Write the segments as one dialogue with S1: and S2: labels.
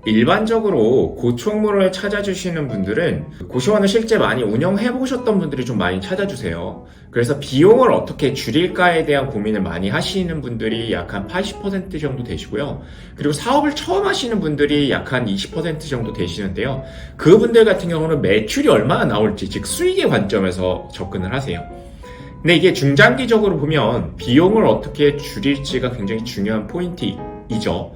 S1: 일반적으로 고총무를 찾아주시는 분들은 고시원을 실제 많이 운영해보셨던 분들이 좀 많이 찾아주세요. 그래서 비용을 어떻게 줄일까에 대한 고민을 많이 하시는 분들이 약 한 80% 정도 되시고요. 그리고 사업을 처음 하시는 분들이 약 한 20% 정도 되시는데요. 그분들 같은 경우는 매출이 얼마나 나올지, 즉 수익의 관점에서 접근을 하세요. 근데 이게 중장기적으로 보면 비용을 어떻게 줄일지가 굉장히 중요한 포인트이죠.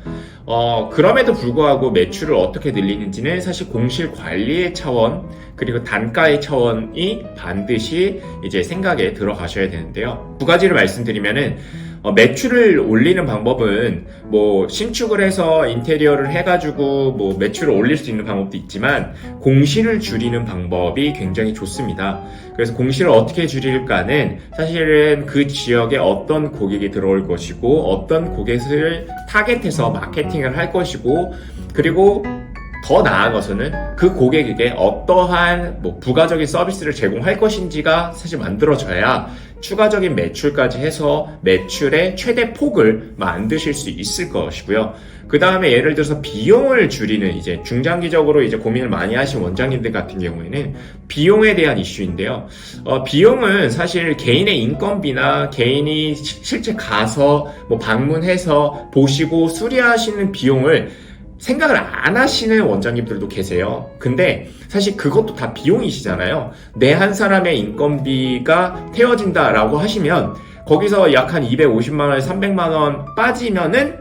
S1: 그럼에도 불구하고 매출을 어떻게 늘리는지는 사실 공실 관리의 차원, 그리고 단가의 차원이 반드시 이제 생각에 들어가셔야 되는데요. 두 가지를 말씀드리면은, 매출을 올리는 방법은 뭐 신축을 해서 인테리어를 해가지고 뭐 매출을 올릴 수 있는 방법도 있지만 공실을 줄이는 방법이 굉장히 좋습니다. 그래서 공실을 어떻게 줄일까는 사실은 그 지역에 어떤 고객이 들어올 것이고 어떤 고객을 타겟해서 마케팅을 할 것이고, 그리고 더 나아가서는 그 고객에게 어떠한 부가적인 서비스를 제공할 것인지가 사실 만들어져야 추가적인 매출까지 해서 매출의 최대 폭을 만드실 수 있을 것이고요. 그 다음에 예를 들어서 비용을 줄이는, 이제 중장기적으로 이제 고민을 많이 하신 원장님들 같은 경우에는 비용에 대한 이슈인데요. 비용은 사실 개인의 인건비나 개인이 실제 가서 방문해서 보시고 수리하시는 비용을 생각을 안 하시는 원장님들도 계세요. 근데 사실 그것도 다 비용이시잖아요. 내 한 사람의 인건비가 태워진다라고 하시면 거기서 약 한 250만원, 300만원 빠지면은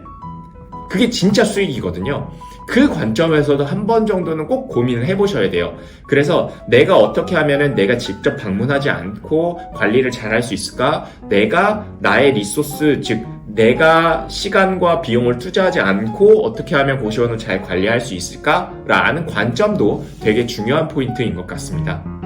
S1: 그게 진짜 수익이거든요. 그 관점에서도 한 번 정도는 꼭 고민을 해보셔야 돼요. 그래서 내가 어떻게 하면은 내가 직접 방문하지 않고 관리를 잘 할 수 있을까? 내가 나의 리소스, 즉 내가 시간과 비용을 투자하지 않고 어떻게 하면 고시원을 잘 관리할 수 있을까? 라는 관점도 되게 중요한 포인트인 것 같습니다.